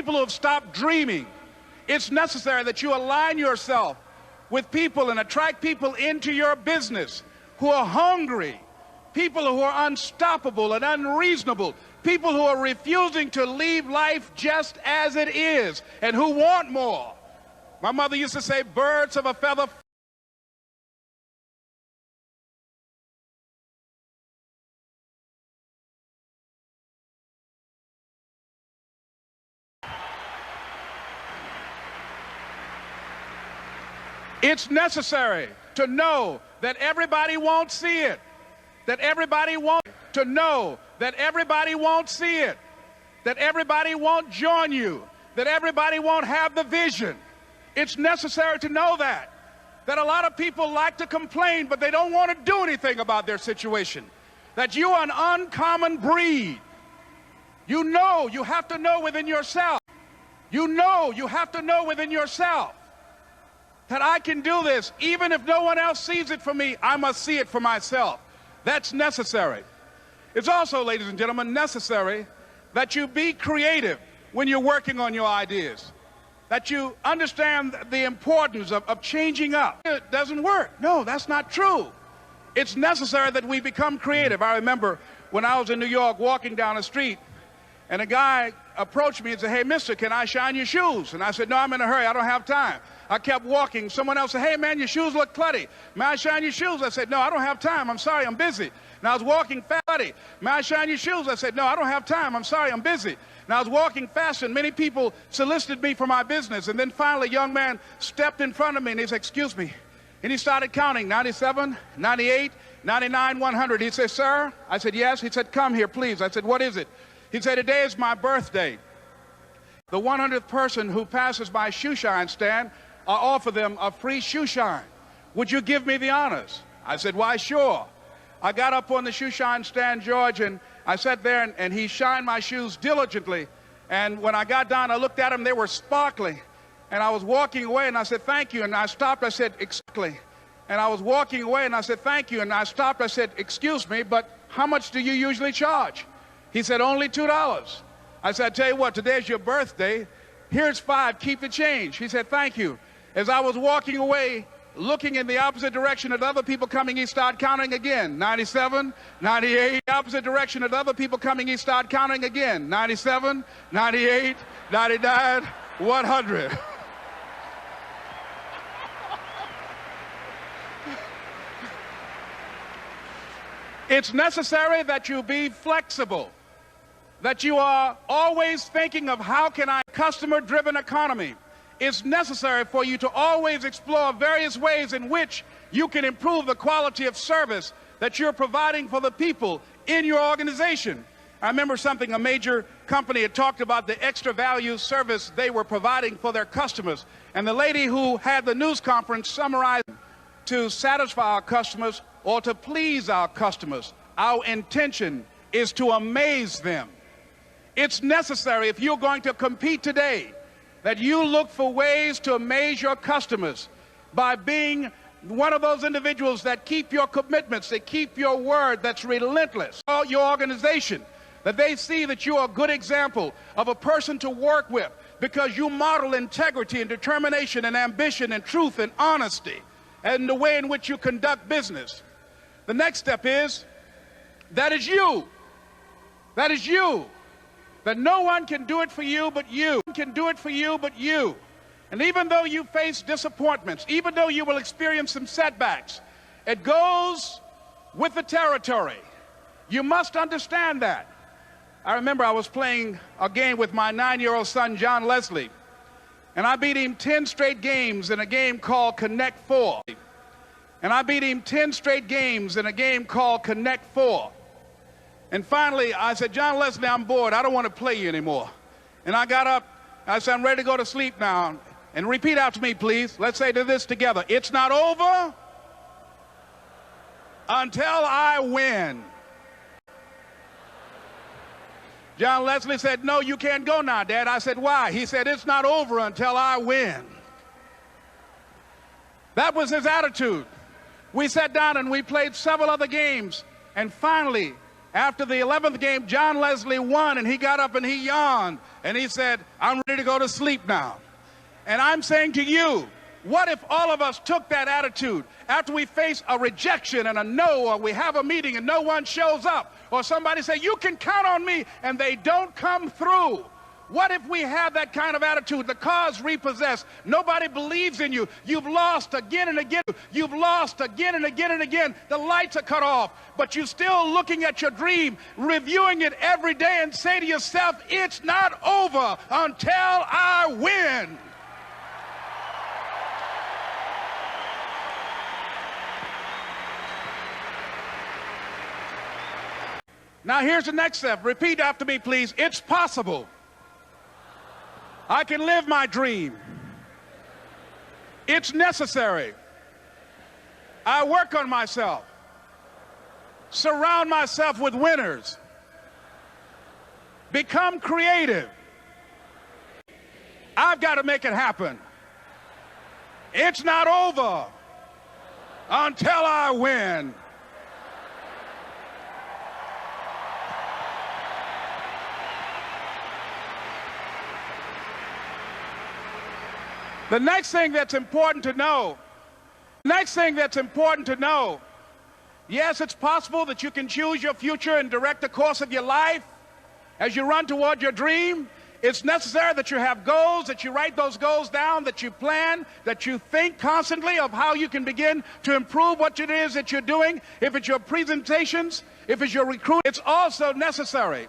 people who have stopped dreaming. It's necessary that you align yourself with people and attract people into your business who are hungry, people who are unstoppable and unreasonable, people who are refusing to leave life just as it is and who want more. My mother used to say, birds of a feather. It's necessary to know that everybody won't see it, that everybody won't, to know that everybody won't see it, that everybody won't join you, that everybody won't have the vision. It's necessary to know that a lot of people like to complain, but they don't want to do anything about their situation, that you are an uncommon breed. You know, you have to know within yourself. You know, you have to know within yourself that I can do this. Even if no one else sees it for me, I must see it for myself. That's necessary. It's also, ladies and gentlemen, necessary that you be creative when you're working on your ideas, that you understand the importance of changing up. It doesn't work. No, that's not true. It's necessary that we become creative. I remember when I was in New York walking down the street, and a guy approached me and said, "Hey, mister, can I shine your shoes?" And I said, "No, I'm in a hurry. I don't have time." I kept walking. Someone else said, "Hey, man, your shoes look clutty. May I shine your shoes?" I said, "No, I don't have time. I'm sorry, I'm busy." And I was walking fast. "May I shine your shoes?" I said, "No, I don't have time. I'm sorry, I'm busy." And I was walking faster, and many people solicited me for my business. And then finally, a young man stepped in front of me, and he said, "Excuse me." And he started counting, 97, 98, 99, 100. He said, "Sir?" I said, "Yes." He said, "Come here, please." I said, "What is it?" He said, "Today is my birthday. The 100th person who passes my shoe shine stand, I offer them a free shoe shine. Would you give me the honors?" I said, "Why, sure." I got up on the shoe shine stand, George, and I sat there, and he shined my shoes diligently. And when I got down, I looked at them, they were sparkling. And I was walking away, and I said, "Thank you." And I stopped, I said, "Exactly." And I was walking away, and I said, "Thank you." And I stopped, I said, "Excuse me, but how much do you usually charge?" He said, "Only $2. I said, "I tell you what, today's your birthday. Here's $5, keep the change." He said, "Thank you." As I was walking away, looking in the opposite direction at other people coming, he started counting again. 97, 98, opposite direction at other people coming, he started counting again. 97, 98, 99, 100. It's necessary that you be flexible, that you are always thinking of how can I customer-driven economy. It's necessary for you to always explore various ways in which you can improve the quality of service that you're providing for the people in your organization. I remember something, a major company had talked about the extra value service they were providing for their customers. And the lady who had the news conference summarized, to satisfy our customers or to please our customers, our intention is to amaze them. It's necessary, if you're going to compete today, that you look for ways to amaze your customers by being one of those individuals that keep your commitments, that keep your word, that's relentless. Your organization, that they see that you're a good example of a person to work with because you model integrity and determination and ambition and truth and honesty and the way in which you conduct business. The next step is, that is you. That is you. That no one can do it for you but you. Can do it for you but you. And even though you face disappointments, even though you will experience some setbacks, it goes with the territory. You must understand that. I remember I was playing a game with my 9-year-old son, John Leslie, and I beat him 10 straight games in a game called Connect Four. And I beat him 10 straight games in a game called Connect Four. And finally, I said, "John Leslie, I'm bored. I don't want to play you anymore." And I got up. I said, "I'm ready to go to sleep now." And repeat after me, please. Let's say this together. It's not over until I win. John Leslie said, "No, you can't go now, Dad." I said, "Why?" He said, "It's not over until I win." That was his attitude. We sat down and we played several other games. And finally, After the 11th game, John Leslie won, and he got up and he yawned, and he said, "I'm ready to go to sleep now." And I'm saying to you, what if all of us took that attitude after we face a rejection and a no, or we have a meeting and no one shows up, or somebody say, "You can count on me," and they don't come through? What if we have that kind of attitude? The car's repossessed. Nobody believes in you. You've lost again and again. You've lost again and again and again. The lights are cut off, but you're still looking at your dream, reviewing it every day, and say to yourself, "It's not over until I win." Now here's the next step. Repeat after me, please. It's possible. I can live my dream. It's necessary. I work on myself. Surround myself with winners. Become creative. I've got to make it happen. It's not over until I win. The next thing that's important to know, yes, it's possible that you can choose your future and direct the course of your life as you run toward your dream. It's necessary that you have goals, that you write those goals down, that you plan, that you think constantly of how you can begin to improve what it is that you're doing. If it's your presentations, if it's your recruiting, it's also necessary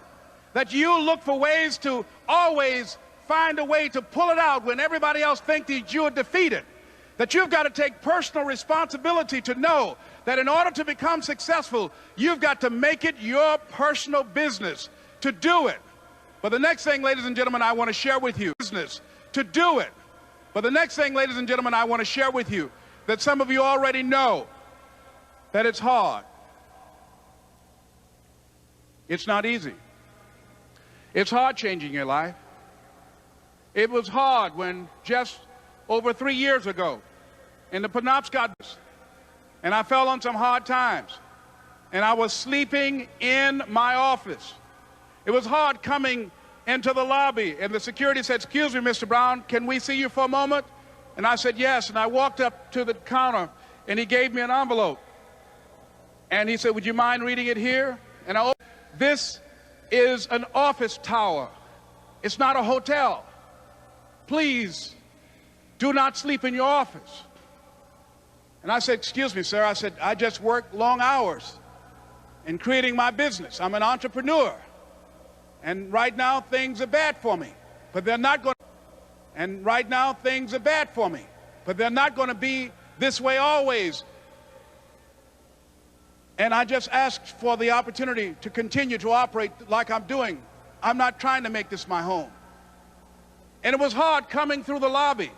that you look for ways to always find a way to pull it out when everybody else thinks that you are defeated. That you've got to take personal responsibility to know that in order to become successful, you've got to make it your personal business to do it. But the next thing, ladies and gentlemen, I want to share with you, that some of you already know that it's hard. It's not easy. It's hard changing your life. It was hard when just over 3 years ago in the Penobscot, and I fell on some hard times, and I was sleeping in my office. It was hard coming into the lobby, and the security said, "Excuse me, Mr. Brown, can we see you for a moment?" And I said, "Yes," and I walked up to the counter, and he gave me an envelope, and he said, "Would you mind reading it here?" And I opened, "This is an office tower. It's not a hotel. Please do not sleep in your office." And I said, "Excuse me, sir." I said, "I just work long hours in creating my business. I'm an entrepreneur. And right now things are bad for me, but they're not going to be this way always. And I just asked for the opportunity to continue to operate like I'm doing. I'm not trying to make this my home." And it was hard coming through the lobby.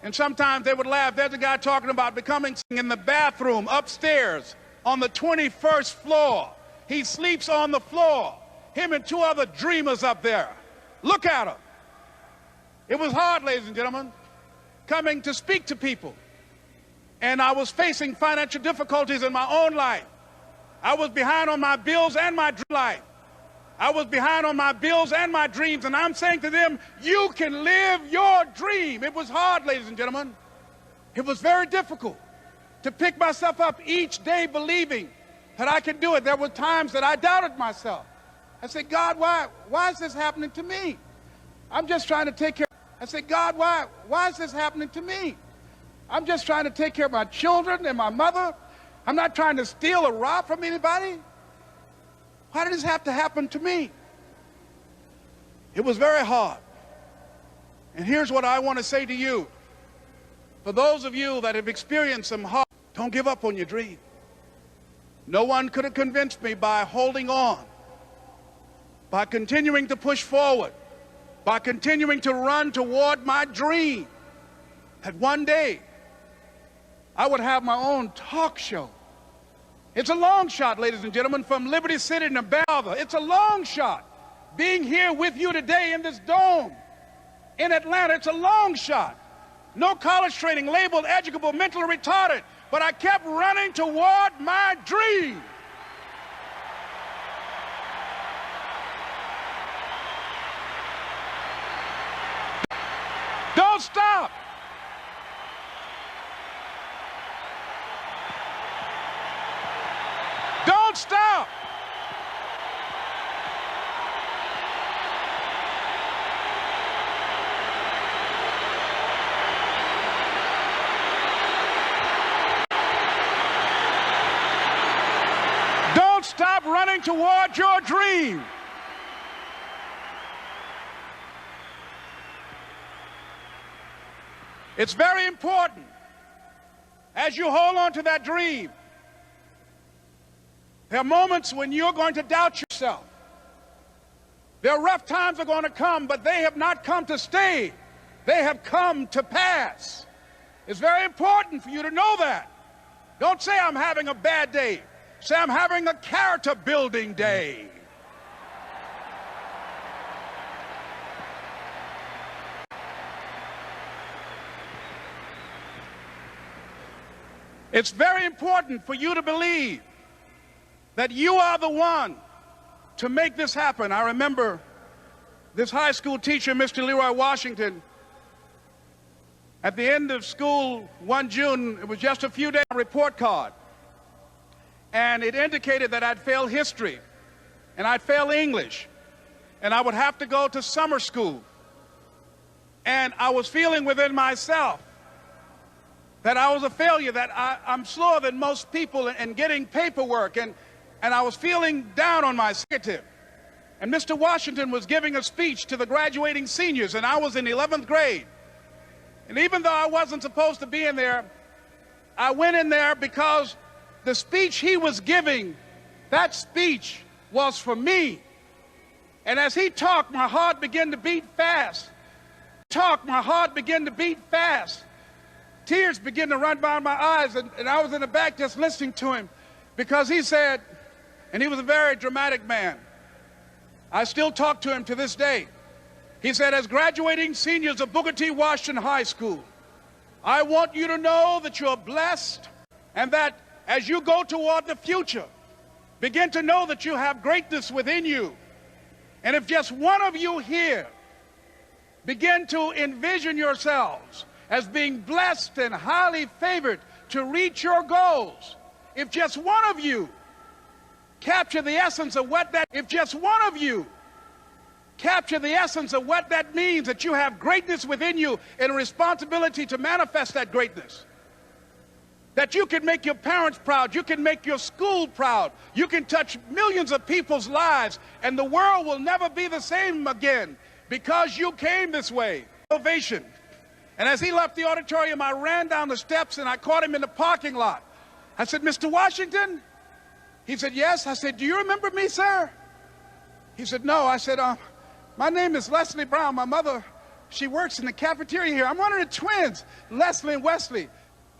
And sometimes they would laugh. There's a guy talking about becoming in the bathroom upstairs on the 21st floor. He sleeps on the floor. Him and 2 other dreamers up there. Look at him. It was hard, ladies and gentlemen, coming to speak to people. And I was facing financial difficulties in my own life. I was behind on my bills and my life. I was behind on my bills and my dreams, and I'm saying to them, you can live your dream. It was hard, ladies and gentlemen. It was very difficult to pick myself up each day believing that I could do it. There were times that I doubted myself. I said, "God, why is this happening to me? I'm just trying to take care." I said, "God, why is this happening to me? I'm just trying to take care of my children and my mother. I'm not trying to steal or rob from anybody. Why did this have to happen to me?" It was very hard. And here's what I want to say to you. For those of you that have experienced some hard, don't give up on your dream. No one could have convinced me by holding on, by continuing to push forward, by continuing to run toward my dream, that one day I would have my own talk show. It's a long shot, ladies and gentlemen, from Liberty City to Nevada. It's a long shot. Being here with you today in this dome in Atlanta, it's a long shot. No college training, labeled educable, mentally retarded, but I kept running toward my dream. Don't stop. Don't stop running toward your dream. It's very important as you hold on to that dream. There are moments when you're going to doubt yourself. There are rough times that are going to come, but they have not come to stay. They have come to pass. It's very important for you to know that. Don't say I'm having a bad day. Say I'm having a character building day. It's very important for you to believe that you are the one to make this happen. I remember this high school teacher, Mr. Leroy Washington, at the end of school one June, it was just a few days, on a report card, and it indicated that I'd failed history and I'd failed English and I would have to go to summer school. And I was feeling within myself that I was a failure, that I'm slower than most people in getting paperwork, and I was feeling down on my negative. And Mr. Washington was giving a speech to the graduating seniors, and I was in 11th grade. And even though I wasn't supposed to be in there, I went in there because the speech he was giving, that speech was for me. And as he talked, my heart began to beat fast. My heart began to beat fast. Tears began to run down my eyes, and I was in the back just listening to him, because he said, and he was a very dramatic man. I still talk to him to this day. He said, as graduating seniors of Booker T. Washington High School, I want you to know that you're blessed, and that as you go toward the future, begin to know that you have greatness within you. And if just one of you here begin to envision yourselves as being blessed and highly favored to reach your goals, if just one of you capture the essence of what that, if just one of you capture the essence of what that means, that you have greatness within you and a responsibility to manifest that greatness, that you can make your parents proud, you can make your school proud, you can touch millions of people's lives, and the world will never be the same again because you came this way. Ovation. And as he left the auditorium, I ran down the steps and I caught him in the parking lot. I said, Mr. Washington? He said, yes. I said, do you remember me, sir? He said, no. I said, my name is Leslie Brown. My mother, she works in the cafeteria here. I'm one of the twins, Leslie and Wesley.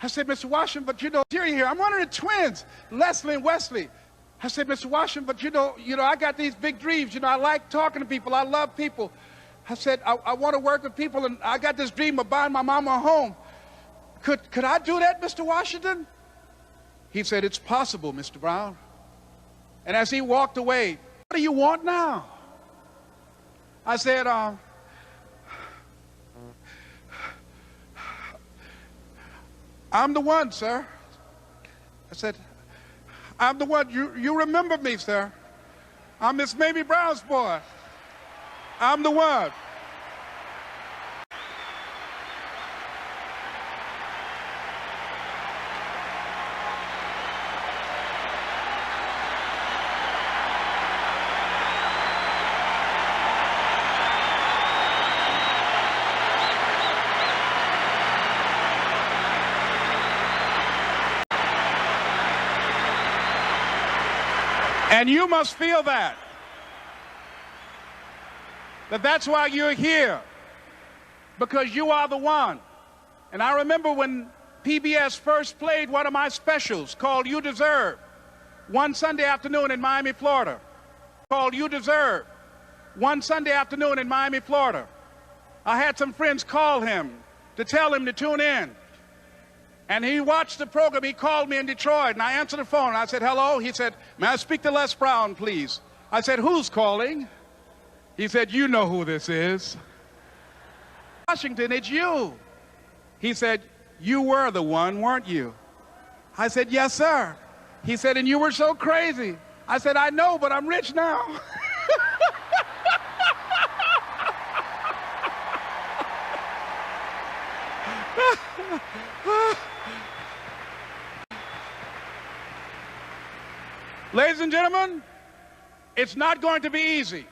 I said, Mr. Washington, but you know, here, I'm one of the twins, Leslie and Wesley. I said, Mr. Washington, but you know, I got these big dreams. You know, I like talking to people. I love people. I said, I want to work with people, and I got this dream of buying my mama a home. Could I do that, Mr. Washington? He said, it's possible, Mr. Brown. And as he walked away, what do you want now? I said, I'm the one, sir. I said, I'm the one. You remember me, sir. I'm Miss Mamie Brown's boy. I'm the one. And you must feel that. That's why you're here, because you are the one. And I remember when PBS first played one of my specials called You Deserve, one Sunday afternoon in Miami, Florida. Called You Deserve, one Sunday afternoon in Miami, Florida. I had some friends call him to tell him to tune in. And he watched the program. He called me in Detroit, and I answered the phone. I said, hello. He said, may I speak to Les Brown, please? I said, who's calling? He said, you know who this is. Washington, it's you. He said, you were the one, weren't you? I said, yes, sir. He said, and you were so crazy. I said, I know, but I'm rich now. Ladies and gentlemen, it's not going to be easy.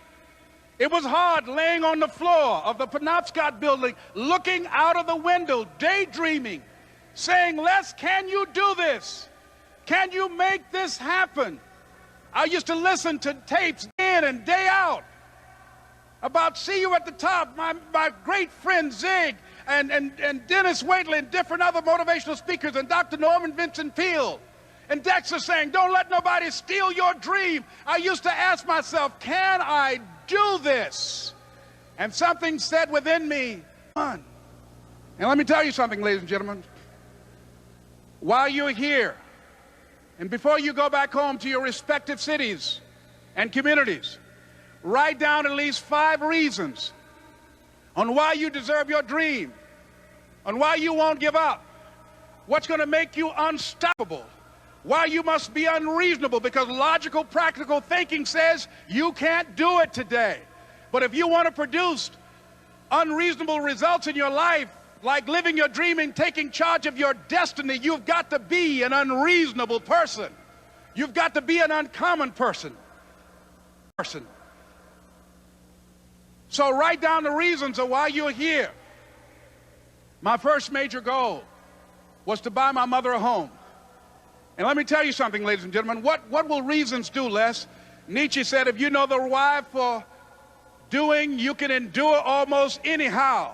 It was hard laying on the floor of the Penobscot building, looking out of the window, daydreaming, saying, Les, can you do this? Can you make this happen? I used to listen to tapes in and day out about See You at the Top, my great friend Zig and Dennis Waitley and different other motivational speakers and Dr. Norman Vincent Peale. And Dexter saying, don't let nobody steal your dream. I used to ask myself, can I do this? And something said within me, and let me tell you something, ladies and gentlemen. While you're here, and before you go back home to your respective cities and communities, write down at least 5 reasons on why you deserve your dream, on why you won't give up, what's going to make you unstoppable, why you must be unreasonable, because logical, practical thinking says you can't do it today. But if you want to produce unreasonable results in your life, like living your dream and taking charge of your destiny, you've got to be an unreasonable person. You've got to be an uncommon person. So write down the reasons of why you're here. My first major goal was to buy my mother a home. And let me tell you something, ladies and gentlemen. What will reasons do, Les? Nietzsche said, if you know the why for doing, you can endure almost anyhow.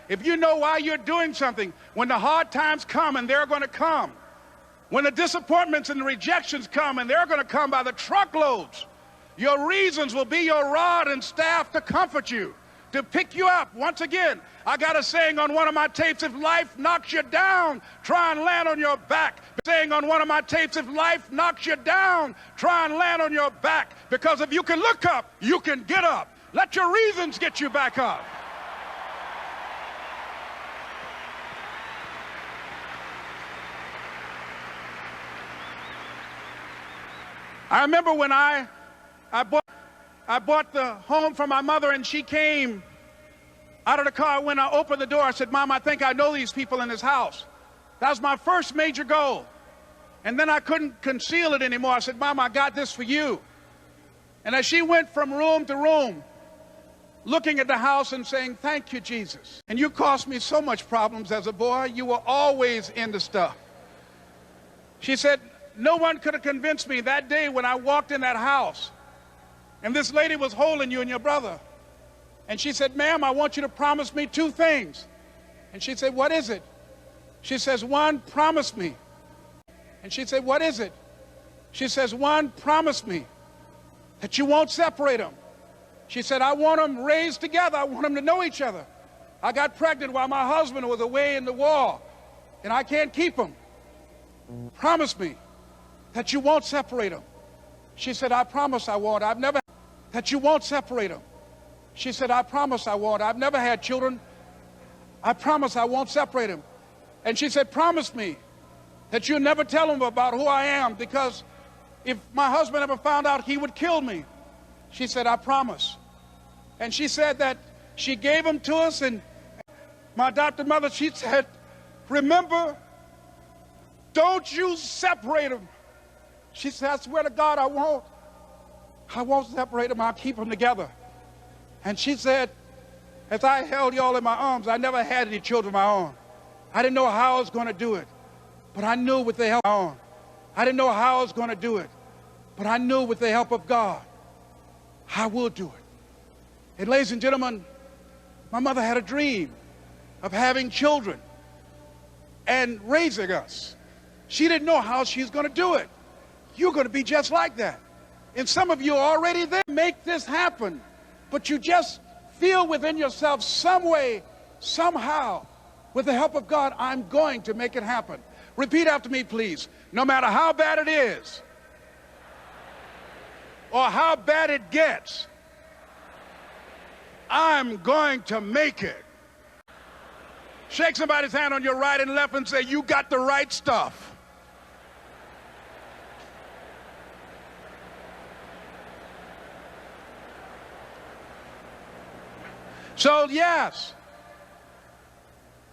If you know why you're doing something, when the hard times come, and they're going to come, when the disappointments and the rejections come, and they're going to come by the truckloads, your reasons will be your rod and staff to comfort you, to pick you up. Once again, I got a saying on one of my tapes, if life knocks you down, try and land on your back. Saying on one of my tapes, if life knocks you down, try and land on your back. Because if you can look up, you can get up. Let your reasons get you back up. I remember when I bought the home for my mother, and she came out of the car. When I opened the door, I said, Mom, I think I know these people in this house. That was my first major goal. And then I couldn't conceal it anymore. I said, Mom, I got this for you. And as she went from room to room, looking at the house and saying, thank you, Jesus. And you caused me so much problems as a boy. You were always into stuff. She said, no one could have convinced me that day when I walked in that house and this lady was holding you and your brother. And she said, ma'am, I want you to promise me 2 things. And she said, what is it? She says, 1, promise me. And she said, what is it? She says, 1, promise me that you won't separate them. She said, I want them raised together. I want them to know each other. I got pregnant while my husband was away in the war, and I can't keep them. Promise me that you won't separate them. She said, I promise I won't. I've never, that you won't separate them. She said, I promise I won't. I've never had children. I promise I won't separate them. And she said, promise me that you'll never tell them about who I am, because if my husband ever found out, he would kill me. She said, I promise. And she said that she gave them to us, and my adopted mother, she said, remember, don't you separate them. She said, I swear to God, I won't separate them. I'll keep them together. And she said, as I held y'all in my arms, I never had any children of my own. I didn't know how I was going to do it, but I knew with the help of my own. I didn't know how I was going to do it, but I knew with the help of God, I will do it. And ladies and gentlemen, my mother had a dream of having children and raising us. She didn't know how she was going to do it. You're going to be just like that. And some of you are already there. Make this happen. But you just feel within yourself some way, somehow, with the help of God, I'm going to make it happen. Repeat after me, please. No matter how bad it is, or how bad it gets, I'm going to make it. Shake somebody's hand on your right and left and say, you got the right stuff. So yes,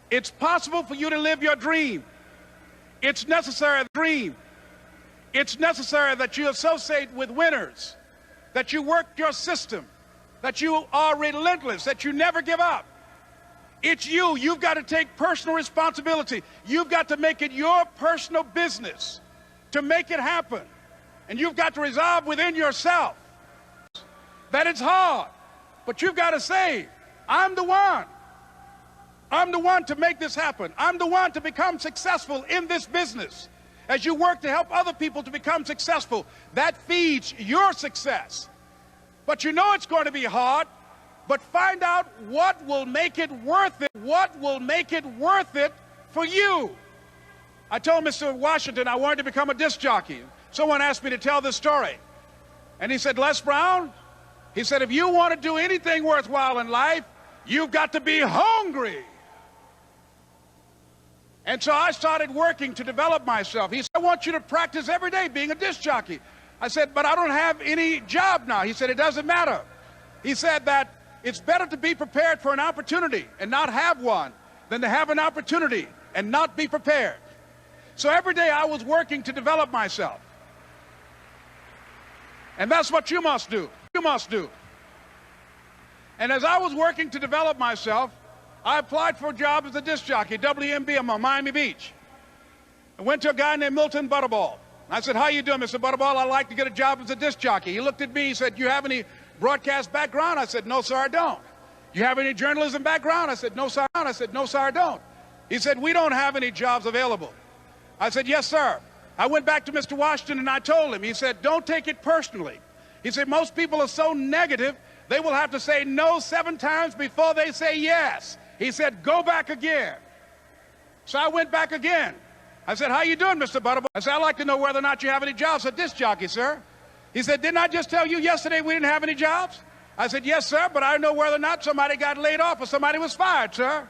it's possible for you to live your dream. It's necessary It's necessary that you associate with winners, that you work your system, that you are relentless, that you never give up. It's you. You've got to take personal responsibility. You've got to make it your personal business to make it happen. And you've got to resolve within yourself that it's hard, but you've got to say, I'm the one. I'm the one to make this happen. I'm the one to become successful in this business. As you work to help other people to become successful, that feeds your success. But you know it's going to be hard, but find out what will make it worth it. What will make it worth it for you? I told Mr. Washington I wanted to become a disc jockey. Someone asked me to tell this story. And he said, Les Brown, he said, if you want to do anything worthwhile in life, you've got to be hungry. And so I started working to develop myself. He said, I want you to practice every day being a disc jockey. I said, but I don't have any job now. He said, it doesn't matter. He said that it's better to be prepared for an opportunity and not have one than to have an opportunity and not be prepared. So every day I was working to develop myself. And that's what you must do. You must do. And as I was working to develop myself, I applied for a job as a disc jockey, WMB, on Miami Beach. I went to a guy named Milton Butterball. I said, how you doing, Mr. Butterball? I'd like to get a job as a disc jockey. He looked at me, he said, you have any broadcast background? I said, no, sir, I don't. You have any journalism background? I said, no, sir, I said, no, sir, I don't. He said, we don't have any jobs available. I said, yes, sir. I went back to Mr. Washington and I told him, he said, don't take it personally. He said, most people are so negative, they will have to say no 7 times before they say yes. He said, go back again. So I went back again. I said, how you doing, Mr. Butterball? I said, I'd like to know whether or not you have any jobs as a disc jockey, sir. He said, didn't I just tell you yesterday we didn't have any jobs? I said, yes, sir, but I know whether or not somebody got laid off or somebody was fired, sir.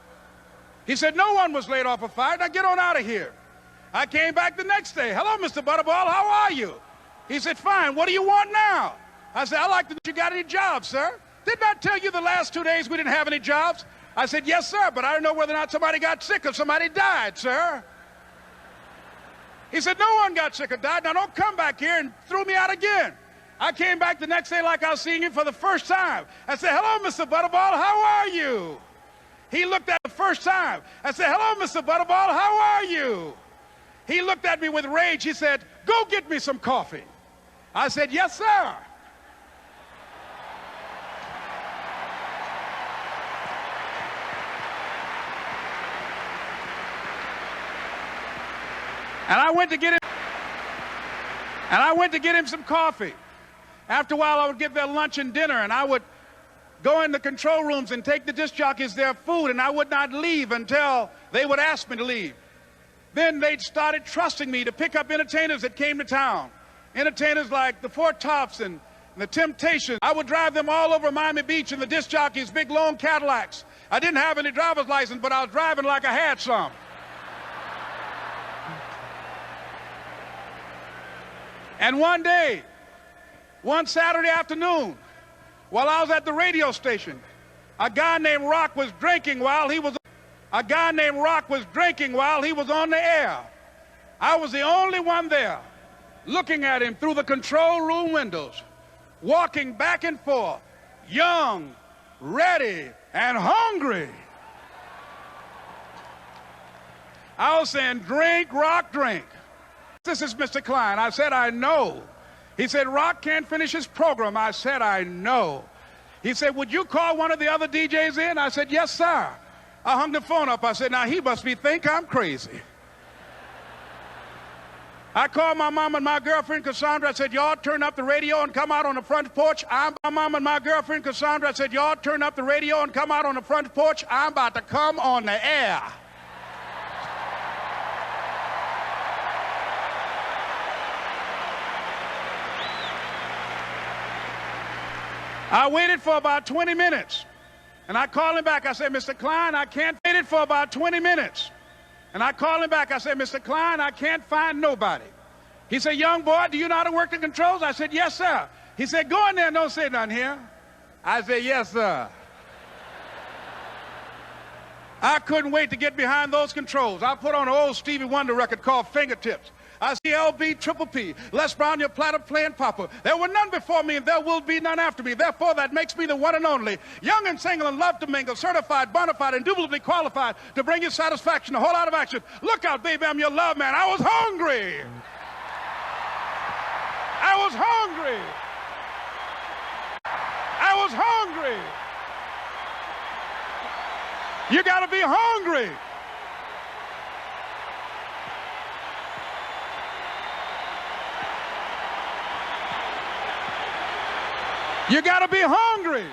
He said, no one was laid off or fired. Now get on out of here. I came back the next day. Hello, Mr. Butterball, how are you? He said, fine, what do you want now? I said, I'd like to know if you got any jobs, sir. Didn't I tell you the last 2 days we didn't have any jobs? I said, yes, sir, but I don't know whether or not somebody got sick or somebody died, sir. He said, no one got sick or died. Now don't come back here and throw me out again. I came back the next day like I was seeing him for the first time. I said, hello, Mr. Butterball, how are you? He looked at me the first time. I said, hello, Mr. Butterball, how are you? He looked at me with rage. He said, go get me some coffee. I said, yes, sir. And I went to get him some coffee. After a while, I would get their lunch and dinner, and I would go in the control rooms and take the disc jockeys their food, and I would not leave until they would ask me to leave. Then they started trusting me to pick up entertainers that came to town. Entertainers like the Four Tops and the Temptations. I would drive them all over Miami Beach in the disc jockeys, big long Cadillacs. I didn't have any driver's license, but I was driving like I had some. And one day, one Saturday afternoon, while I was at the radio station, a guy named Rock was drinking while he was on the air. I was the only one there, looking at him through the control room windows, walking back and forth, young, ready, and hungry. I was saying, drink, Rock, drink. This is Mr. Klein. I said, I know. He said, Rock can't finish his program. I said, I know. He said, would you call one of the other DJs in? I said, yes, sir. I hung the phone up. I said, now he must think I'm crazy. I called my mom and my girlfriend, Cassandra. I said, y'all turn up the radio and come out on the front porch. My mom and my girlfriend, Cassandra. I said, y'all turn up the radio and come out on the front porch. I'm about to come on the air. I waited for about 20 minutes, and I called him back. I said, Mr. Klein, I can't. Waited for about 20 minutes, and I called him back. I said, Mr. Klein, I can't find nobody. He said, young boy, do you know how to work the controls? I said, yes, sir. He said, go in there and don't say nothing here. I said, yes, sir. I couldn't wait to get behind those controls. I put on an old Stevie Wonder record called Fingertips. I see LB, Triple P, Les Brown, your platter playing Papa. There were none before me and there will be none after me. Therefore, that makes me the one and only. Young and single and love to mingle, certified, bona fide, indubitably qualified to bring you satisfaction, a whole lot of action. Look out, baby, I'm your love man. I was hungry. I was hungry. I was hungry. You got to be hungry. You got to be hungry.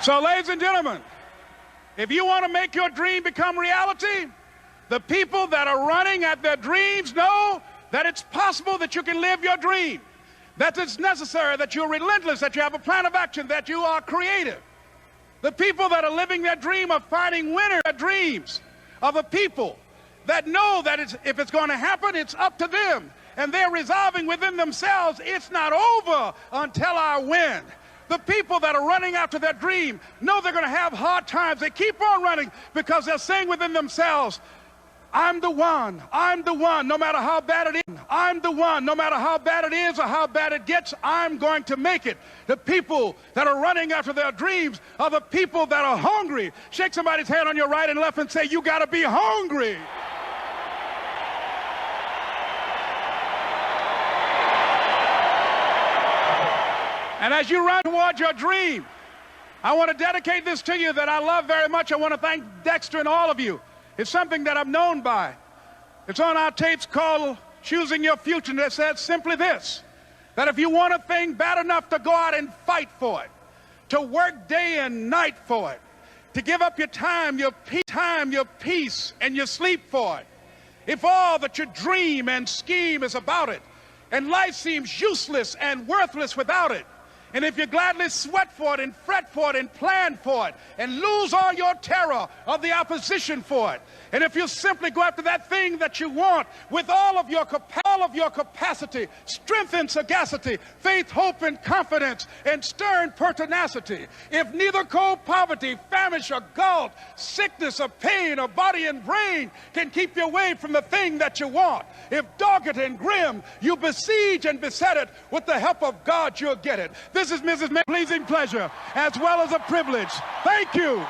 So, ladies and gentlemen, if you want to make your dream become reality, the people that are running at their dreams know that it's possible that you can live your dream, that it's necessary, that you're relentless, that you have a plan of action, that you are creative. The people that are living their dream of finding winners, their dreams, are the people that know that if it's going to happen, it's up to them. And they're resolving within themselves, it's not over until I win. The people that are running after their dream know they're going to have hard times. They keep on running because they're saying within themselves, I'm the one, no matter how bad it is. I'm the one, no matter how bad it is or how bad it gets, I'm going to make it. The people that are running after their dreams are the people that are hungry. Shake somebody's hand on your right and left and say, you got to be hungry. And as you run towards your dream, I want to dedicate this to you that I love very much. I want to thank Dexter and all of you. It's something that I'm known by. It's on our tapes called Choosing Your Future, and it says simply this, that if you want a thing bad enough to go out and fight for it, to work day and night for it, to give up your time, your peace, and your sleep for it, if all that you dream and scheme is about it, and life seems useless and worthless without it, and if you gladly sweat for it and fret for it and plan for it and lose all your terror of the opposition for it, and if you simply go after that thing that you want with all of your capacity, strength and sagacity, faith, hope and confidence, and stern pertinacity, if neither cold poverty, famish or gulf, sickness or pain or body and brain can keep you away from the thing that you want, if dogged and grim you besiege and beset it, with the help of God you'll get it. This is Mrs. Pleasing pleasure as well as a privilege. Thank you.